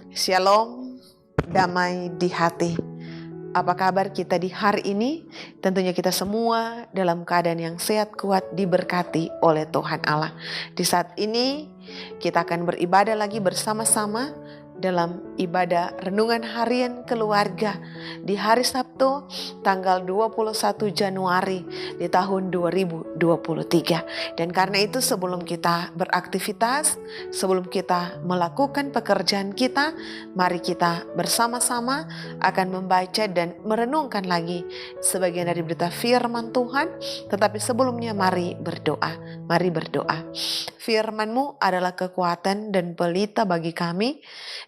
Shalom, damai di hati. Apa kabar kita di hari ini? Tentunya kita semua dalam keadaan yang sehat, kuat, diberkati oleh Tuhan Allah. Di saat ini kita akan beribadah lagi bersama-sama dalam ibadah renungan harian keluarga di hari Sabtu tanggal 21 Januari di tahun 2023. Dan karena itu sebelum kita beraktivitas, sebelum kita melakukan pekerjaan kita, mari kita bersama-sama akan membaca dan merenungkan lagi sebagian dari berita firman Tuhan. Tetapi sebelumnya mari berdoa. Mari berdoa. Firman-Mu adalah kekuatan dan pelita bagi kami.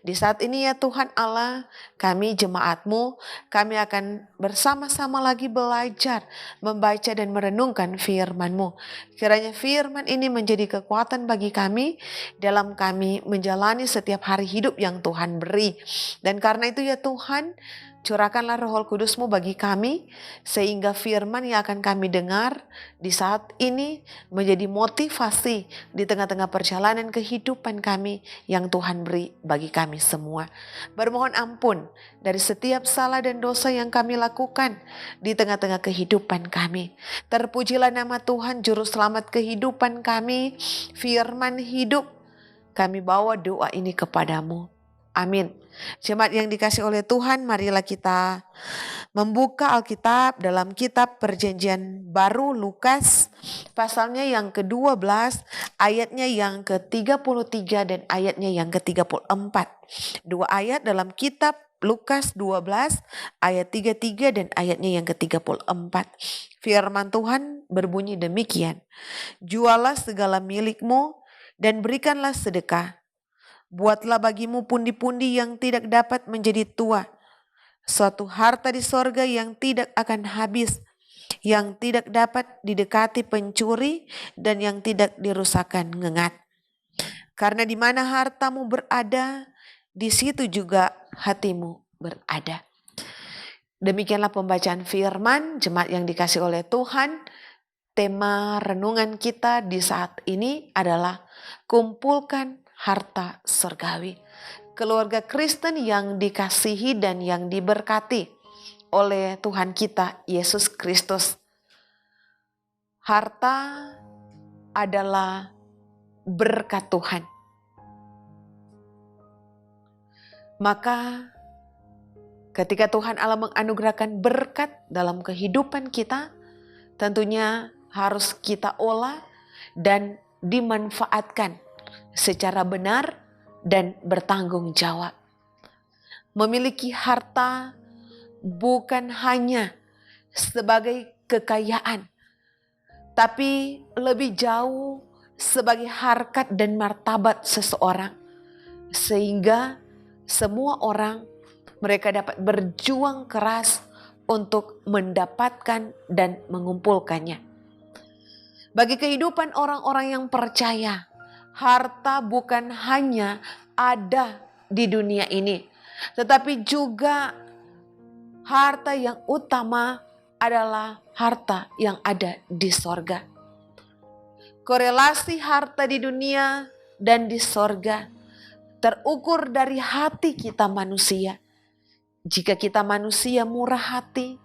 Di saat ini ya Tuhan Allah, kami jemaat-Mu, kami akan bersama-sama lagi belajar, membaca dan merenungkan firman-Mu. Kiranya firman ini menjadi kekuatan bagi kami dalam kami menjalani setiap hari hidup yang Tuhan beri. Dan karena itu ya Tuhan, curahkanlah Roh Kudus-Mu bagi kami, sehingga firman yang akan kami dengar di saat ini menjadi motivasi di tengah-tengah perjalanan kehidupan kami yang Tuhan beri bagi kami semua. Bermohon ampun dari setiap salah dan dosa yang kami lakukan di tengah-tengah kehidupan kami. Terpujilah nama Tuhan, Juru Selamat kehidupan kami, firman hidup. Kami bawa doa ini kepadamu. Amin. Jemaat yang dikasih oleh Tuhan, marilah kita membuka Alkitab dalam kitab Perjanjian Baru Lukas pasalnya yang ke-12, ayatnya yang ke-33 dan ayatnya yang ke-34. Dua ayat dalam kitab Lukas 12 ayat 33 dan ayatnya yang ke-34. Firman Tuhan berbunyi demikian. Jualah segala milikmu dan berikanlah sedekah. Buatlah bagimu pundi-pundi yang tidak dapat menjadi tua, suatu harta di sorga yang tidak akan habis, yang tidak dapat didekati pencuri dan yang tidak dirusakkan ngengat. Karena di mana hartamu berada, di situ juga hatimu berada. Demikianlah pembacaan firman, jemaat yang dikasih oleh Tuhan. Tema renungan kita di saat ini adalah kumpulkan harta surgawi. Keluarga Kristen yang dikasihi dan yang diberkati oleh Tuhan kita Yesus Kristus. Harta adalah berkat Tuhan. Maka ketika Tuhan Allah menganugerahkan berkat dalam kehidupan kita, tentunya harus kita olah dan dimanfaatkan secara benar dan bertanggung jawab. Memiliki harta bukan hanya sebagai kekayaan, tapi lebih jauh sebagai harkat dan martabat seseorang. Sehingga semua orang mereka dapat berjuang keras untuk mendapatkan dan mengumpulkannya. Bagi kehidupan orang-orang yang percaya, harta bukan hanya ada di dunia ini, tetapi juga harta yang utama adalah harta yang ada di sorga. Korelasi harta di dunia dan di sorga terukur dari hati kita manusia. Jika kita manusia murah hati,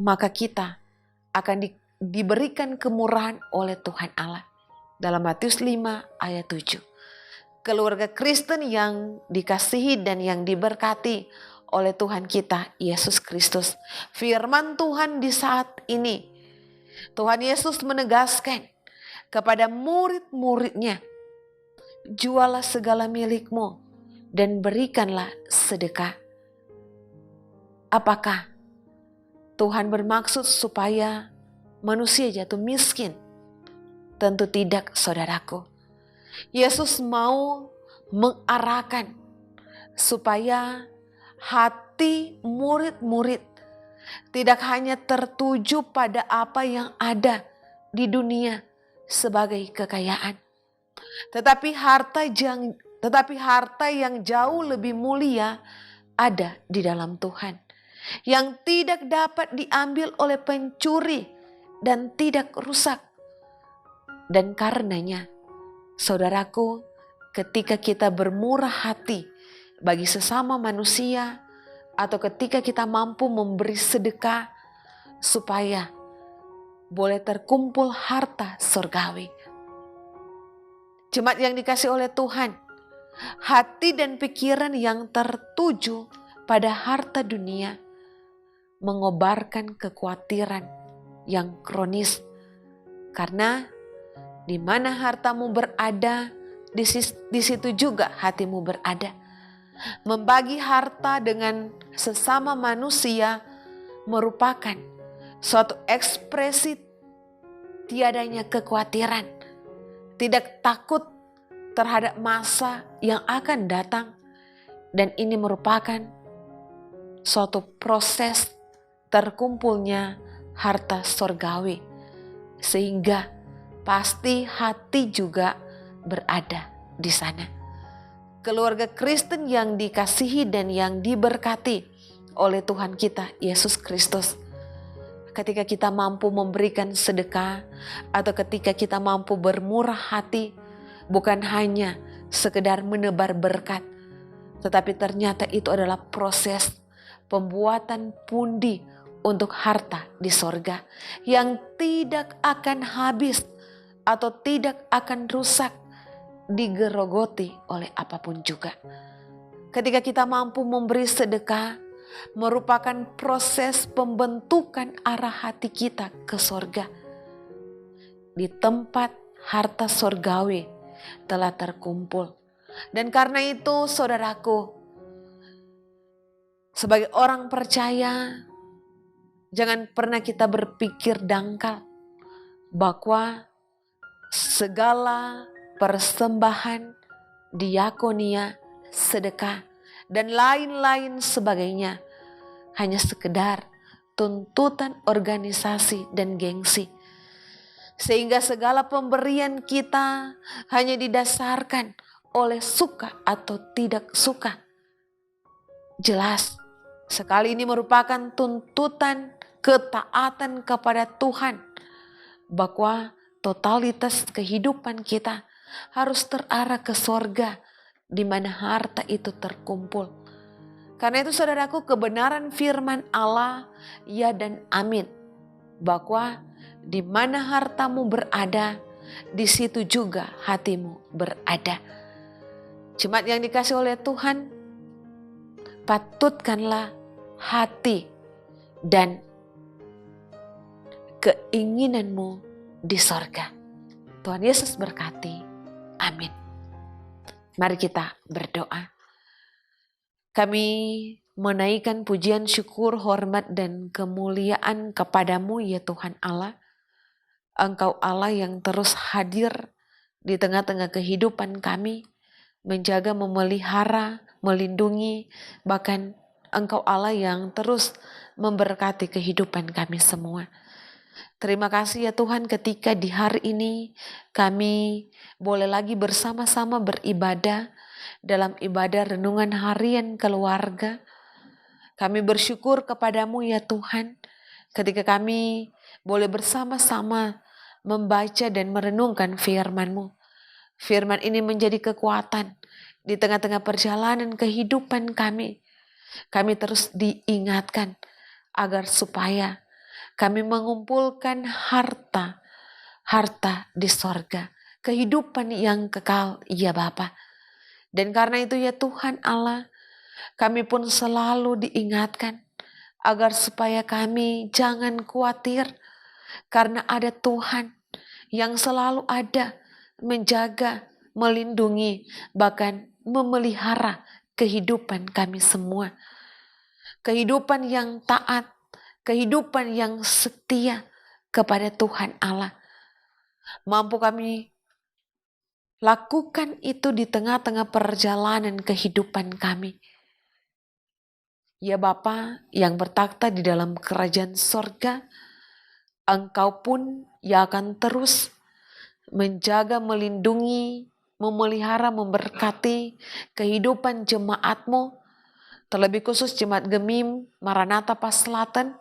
maka kita akan diberikan kemurahan oleh Tuhan Allah. Dalam Matius 5 ayat 7. Keluarga Kristen yang dikasihi dan yang diberkati oleh Tuhan kita Yesus Kristus. Firman Tuhan di saat ini, Tuhan Yesus menegaskan kepada murid-muridnya, jualah segala milikmu dan berikanlah sedekah. Apakah Tuhan bermaksud supaya manusia jatuh miskin? Tentu tidak, saudaraku. Yesus mau mengarahkan supaya hati murid-murid tidak hanya tertuju pada apa yang ada di dunia sebagai kekayaan, tetapi harta yang jauh lebih mulia ada di dalam Tuhan, yang tidak dapat diambil oleh pencuri dan tidak rusak. Dan karenanya, saudaraku, ketika kita bermurah hati bagi sesama manusia, atau ketika kita mampu memberi sedekah supaya boleh terkumpul harta surgawi. Jemaat yang dikasih oleh Tuhan, hati dan pikiran yang tertuju pada harta dunia mengobarkan kekhawatiran yang kronis. Karena di mana hartamu berada, di situ juga hatimu berada. Membagi harta dengan sesama manusia merupakan suatu ekspresi tiadanya kekhawatiran, tidak takut terhadap masa yang akan datang, dan ini merupakan suatu proses terkumpulnya harta surgawi, sehingga pasti hati juga berada di sana. Keluarga Kristen yang dikasihi dan yang diberkati oleh Tuhan kita Yesus Kristus, ketika kita mampu memberikan sedekah atau ketika kita mampu bermurah hati, bukan hanya sekedar menebar berkat, tetapi ternyata itu adalah proses pembuatan pundi untuk harta di sorga yang tidak akan habis atau tidak akan rusak, digerogoti oleh apapun juga. Ketika kita mampu memberi sedekah, merupakan proses pembentukan arah hati kita ke sorga. Di tempat harta sorgawi telah terkumpul. Dan karena itu saudaraku, sebagai orang percaya, jangan pernah kita berpikir dangkal bahwa segala persembahan, diakonia, sedekah, dan lain-lain sebagainya hanya sekedar tuntutan organisasi dan gengsi. Sehingga segala pemberian kita hanya didasarkan oleh suka atau tidak suka. Jelas, sekali ini merupakan tuntutan ketaatan kepada Tuhan, bahwa totalitas kehidupan kita harus terarah ke sorga, di mana harta itu terkumpul. Karena itu saudaraku, kebenaran firman Allah, ya dan amin, bahwa di mana hartamu berada, di situ juga hatimu berada. Jemaat yang dikasih oleh Tuhan, patutkanlah hati dan keinginanmu di sorga. Tuhan Yesus berkati. Amin. Mari kita berdoa. Kami menaikkan pujian, syukur, hormat, dan kemuliaan kepadamu ya Tuhan Allah. Engkau Allah yang terus hadir di tengah-tengah kehidupan kami, menjaga, memelihara, melindungi, bahkan Engkau Allah yang terus memberkati kehidupan kami semua. Terima kasih ya Tuhan, ketika di hari ini kami boleh lagi bersama-sama beribadah dalam ibadah renungan harian keluarga. Kami bersyukur kepadamu ya Tuhan, ketika kami boleh bersama-sama membaca dan merenungkan firman-Mu. Firman ini menjadi kekuatan di tengah-tengah perjalanan kehidupan kami. Kami terus diingatkan agar supaya kami mengumpulkan harta di sorga, kehidupan yang kekal ya Bapa. Dan karena itu ya Tuhan Allah, kami pun selalu diingatkan agar supaya kami jangan khawatir, karena ada Tuhan yang selalu ada menjaga, melindungi, bahkan memelihara kehidupan kami semua. Kehidupan yang taat, kehidupan yang setia kepada Tuhan Allah. Mampu kami lakukan itu di tengah-tengah perjalanan kehidupan kami. Ya Bapa yang bertakhta di dalam kerajaan sorga, Engkau pun yang akan terus menjaga, melindungi, memelihara, memberkati kehidupan jemaat-Mu, terlebih khusus jemaat Gemim Maranatha Pas Selatan,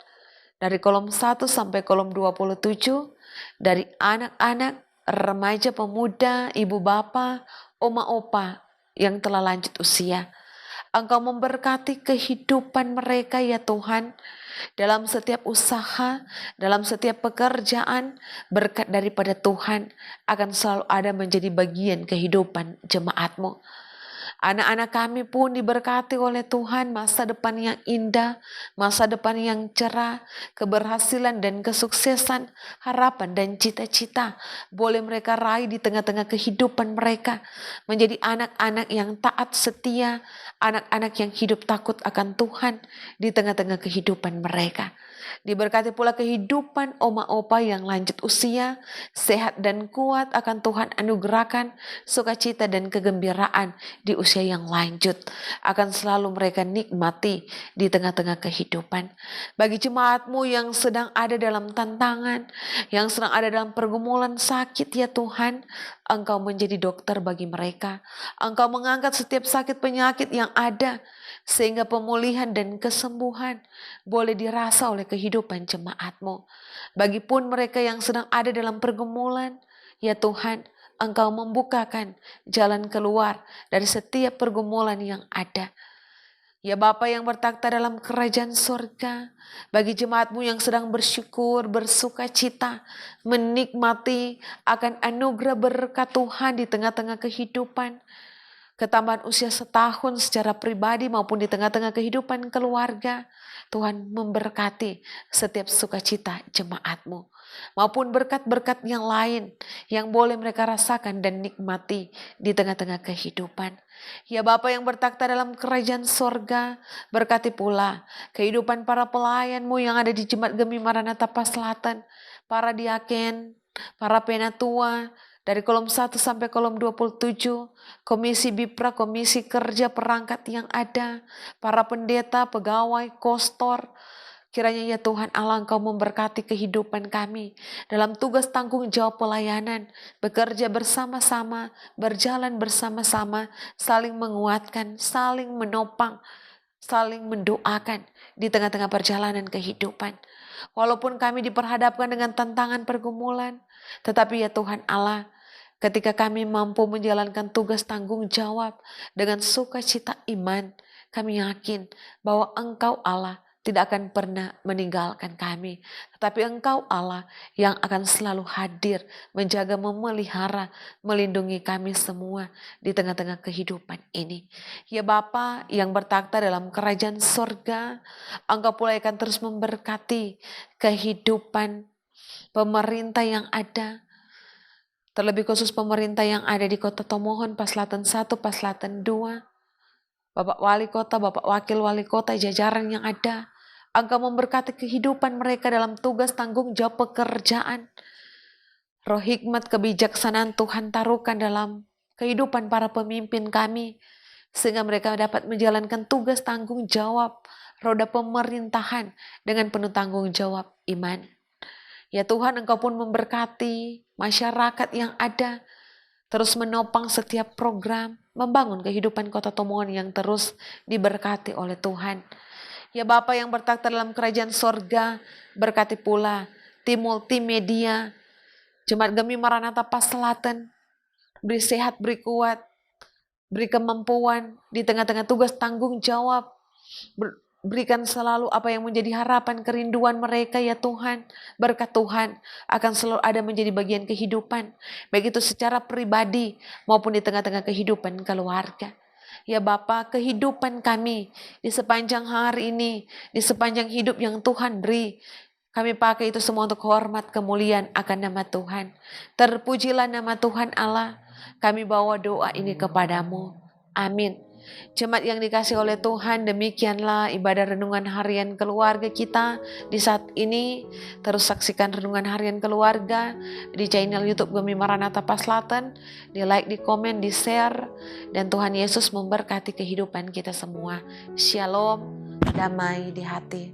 dari kolom 1 sampai kolom 27, dari anak-anak, remaja, pemuda, ibu bapa, oma opa yang telah lanjut usia. Engkau memberkati kehidupan mereka ya Tuhan. Dalam setiap usaha, dalam setiap pekerjaan, berkat daripada Tuhan akan selalu ada menjadi bagian kehidupan jemaat-Mu. Anak-anak kami pun diberkati oleh Tuhan, masa depan yang indah, masa depan yang cerah, keberhasilan dan kesuksesan, harapan dan cita-cita boleh mereka raih di tengah-tengah kehidupan mereka, menjadi anak-anak yang taat setia, anak-anak yang hidup takut akan Tuhan di tengah-tengah kehidupan mereka. Diberkati pula kehidupan oma opa yang lanjut usia, sehat dan kuat akan Tuhan anugerahkan, sukacita dan kegembiraan di usia yang lanjut akan selalu mereka nikmati di tengah-tengah kehidupan. Bagi jemaat-Mu yang sedang ada dalam tantangan, yang sedang ada dalam pergumulan sakit ya Tuhan, Engkau menjadi dokter bagi mereka. Engkau mengangkat setiap sakit penyakit yang ada, sehingga pemulihan dan kesembuhan boleh dirasa oleh kehidupan jemaat-Mu. Bagipun mereka yang sedang ada dalam pergumulan, ya Tuhan, Engkau membukakan jalan keluar dari setiap pergumulan yang ada. Ya Bapa yang bertakhta dalam kerajaan surga, bagi jemaat-Mu yang sedang bersyukur, bersuka cita, menikmati akan anugerah berkat Tuhan di tengah-tengah kehidupan, ketambahan usia setahun secara pribadi maupun di tengah-tengah kehidupan keluarga, Tuhan memberkati setiap sukacita jemaat-Mu, maupun berkat-berkat yang lain yang boleh mereka rasakan dan nikmati di tengah-tengah kehidupan. Ya Bapa yang bertakhta dalam kerajaan sorga, berkati pula kehidupan para pelayan-Mu yang ada di Jemaat Gemi Maranatha Paslatan, para diaken, para penatua, dari kolom 1 sampai kolom 27, komisi BIPRA, komisi kerja perangkat yang ada, para pendeta, pegawai, kostor, kiranya ya Tuhan Allah Engkau memberkati kehidupan kami dalam tugas tanggung jawab pelayanan, bekerja bersama-sama, berjalan bersama-sama, saling menguatkan, saling menopang, saling mendoakan di tengah-tengah perjalanan kehidupan. Walaupun kami diperhadapkan dengan tantangan pergumulan, tetapi ya Tuhan Allah, ketika kami mampu menjalankan tugas tanggung jawab dengan sukacita iman, kami yakin bahwa Engkau Allah tidak akan pernah meninggalkan kami. Tetapi Engkau Allah yang akan selalu hadir, menjaga, memelihara, melindungi kami semua di tengah-tengah kehidupan ini. Ya Bapa yang bertakhta dalam kerajaan sorga, Engkau pula akan terus memberkati kehidupan pemerintah yang ada, terlebih khusus pemerintah yang ada di Kota Tomohon, Paslatan 1, Paslatan 2, Bapak Wali Kota, Bapak Wakil Wali Kota, jajaran yang ada. Engkau memberkati kehidupan mereka dalam tugas tanggung jawab pekerjaan. Roh hikmat kebijaksanaan Tuhan taruhkan dalam kehidupan para pemimpin kami, sehingga mereka dapat menjalankan tugas tanggung jawab roda pemerintahan dengan penuh tanggung jawab iman. Ya Tuhan, Engkau pun memberkati masyarakat yang ada, terus menopang setiap program, membangun kehidupan Kota Tomohon yang terus diberkati oleh Tuhan. Ya Bapa yang bertakhta dalam kerajaan sorga, berkati pula tim multimedia, Jemaat Gemi Maranatha Paslatan, beri sehat, beri kuat, beri kemampuan di tengah-tengah tugas tanggung jawab. Berikan selalu apa yang menjadi harapan kerinduan mereka ya Tuhan. Berkat Tuhan akan selalu ada menjadi bagian kehidupan, baik itu secara pribadi maupun di tengah-tengah kehidupan keluarga. Ya Bapa, kehidupan kami di sepanjang hari ini, di sepanjang hidup yang Tuhan beri, kami pakai itu semua untuk hormat kemuliaan akan nama Tuhan. Terpujilah nama Tuhan Allah. Kami bawa doa ini kepadamu. Amin. Jemaat yang dikasih oleh Tuhan, demikianlah ibadah renungan harian keluarga kita di saat ini. Terus saksikan renungan harian keluarga di channel YouTube Gemi Maranatha Paslatan, di like, di komen, di share, dan Tuhan Yesus memberkati kehidupan kita semua. Shalom, damai di hati.